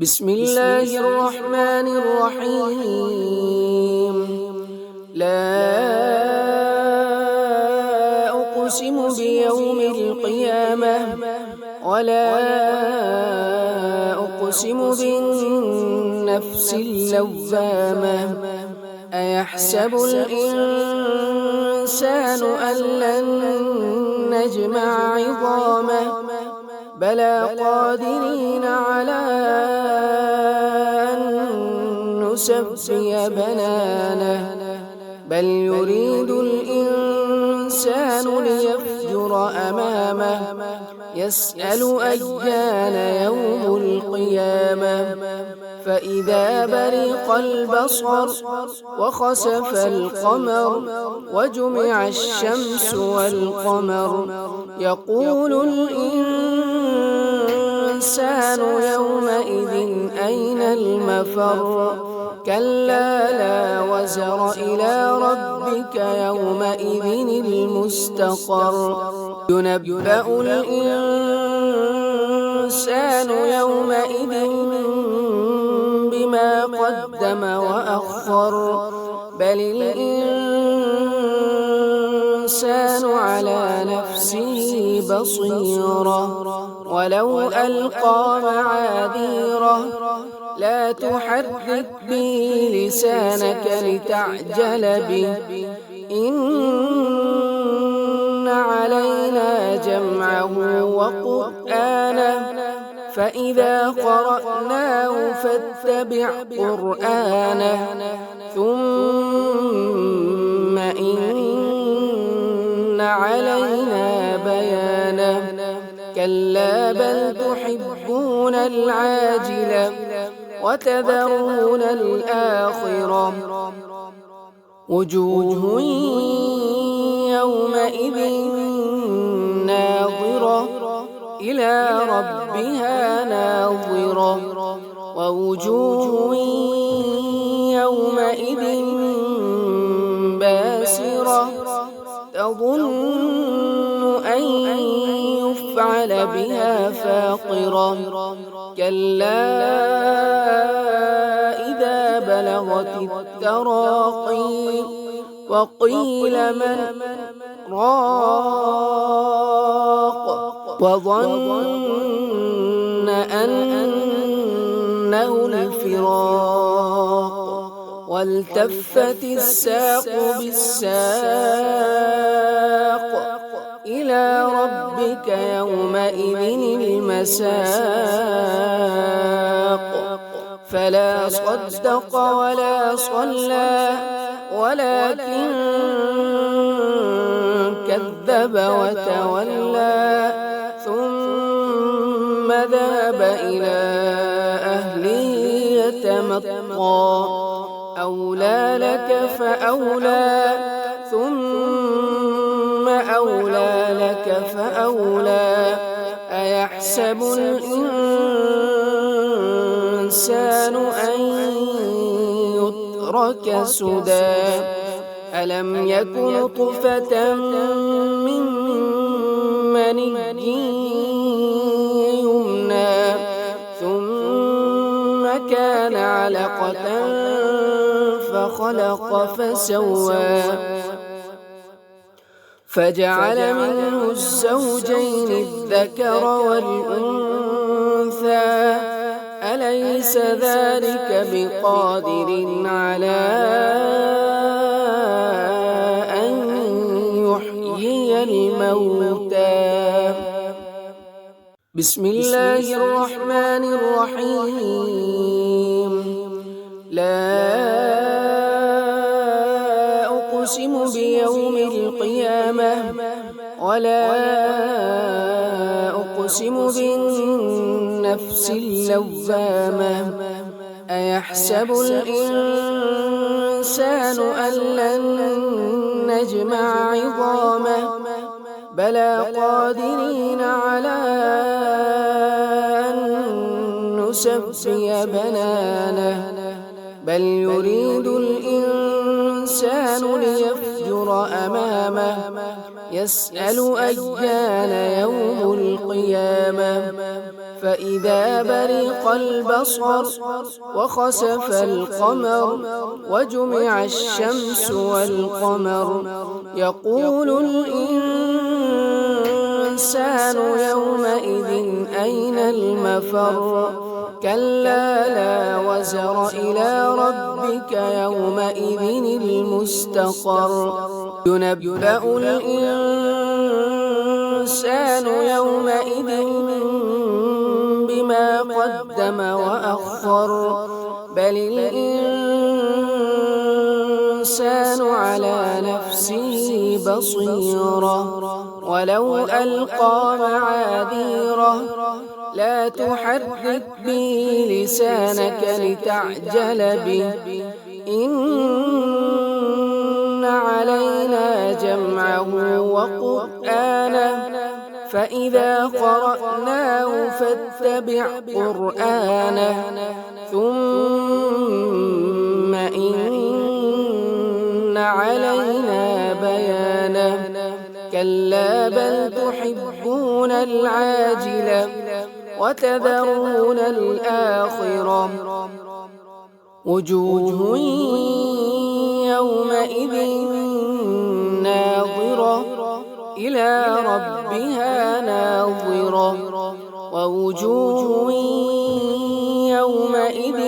بسم الله الرحمن الرحيم. لا أقسم بيوم القيامة ولا أقسم بالنفس اللوامة. أيحسب الإنسان أن لن نجمع عظامه بلى قادرين على أن نسوي بنانه بل يريد الإنسان ليفجر أمامه يسأل أيان يوم القيامة فإذا برق البصر وخسف القمر وجمع الشمس والقمر يقول الإنسان يومئذ أين المفر كلا لا وزر إلى ربك يومئذ المستقر ينبأ الإنسان يومئذ بما قدم وأخر بل الإنسان على نفسه بصيرة ولو ألقى معاذيره لا تحرك به لسانك لتعجل به إن علينا جمعه وقرآنه فإذا قرأناه فاتبع قرآنه ثم إن علينا بيانه كلا بل تحبون العاجلة وتذرون الآخرة وجوه يومئذ ناظرة إلى ربها ناظرة ووجوه يومئذ باسرة تظن أن يفعل بها فاقرة كلا إذا بلغت التراقي وقيل من راق وظن أنه الفراق والتفت الساق بالساق إلى ربك يومئذ المساق فلا صدق ولا صلى ولكن كذب وتولى ثم ذهب إلى أهله يتمطى أولى لك فأولى ثم أولى لك فأولى أيحسب الإنسان أن يترك سدى ألم يك نطفة من مني يمنى ثم كان علقة فخلق فسوى فجعل منه الزوجين الذكر والأنثى أليس ذلك بقادر على أن يحيي الموتى بسم الله الرحمن الرحيم. لا أقسم بيوم القيامة ولا أقسم بالنفس اللوامة. أيحسب الإنسان أن لن نجمع عظامه بلى قادرين على أن نسوي بنانه بل يريد الإنسان ليفجر أمامه يسأل أيان يوم القيامة فإذا برق البصر وخسف القمر وجمع الشمس والقمر يقول الإنسان يومئذ أين المفر كلا لا وزر إلى ربك يومئذ المستقر ينبأ الإنسان يومئذ بما قدم وأخر بل الإنسان على نفسه بصيرة ولو ألقى معاذيره لا تحرك به لسانك لتعجل به إن علينا جمعه وقرآنه فإذا قرأناه فاتبع قرآنه ثم إن علينا بيانه كلا بل تحبون العاجلة وتذرون الآخرة وجوه يومئذ ناظرة إلى ربها ناظرة ووجوه يومئذ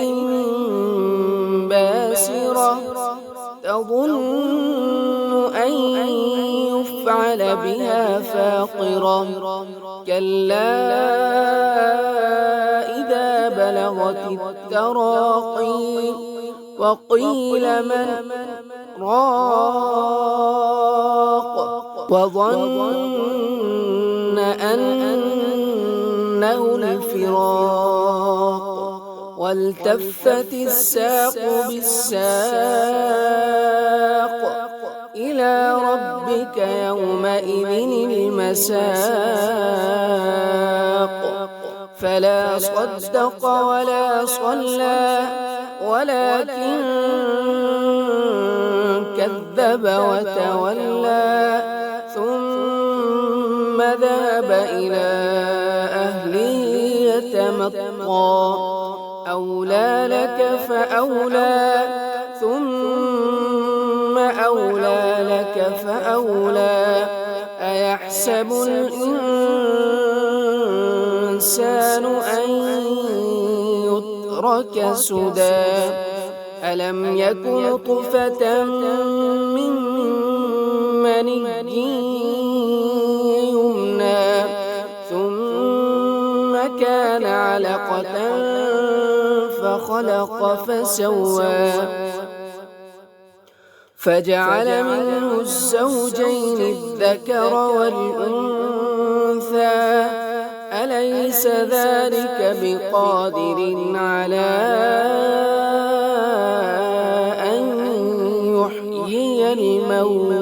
باسرة تظن أن يفعل بها فاقرة كلا إذا بلغت التراقي وقيل من راق وظن أنه الفراق والتفت الساق بالساق إلى ربك يومئذ المساق فلا صدق ولا صلى ولكن كذب وتولى ثم ذهب إلى أهله يتمطى أولى لك فأولى ثم أولى لك فأولى أيحسب الإنسان أن يترك سدى ألم يك نطفة من مني يمنى ثم كان علقة فخلق فسوى فجعل منه الزوجين الذكر والأنثى أليس ذلك بقادر على أن يحيي الموتى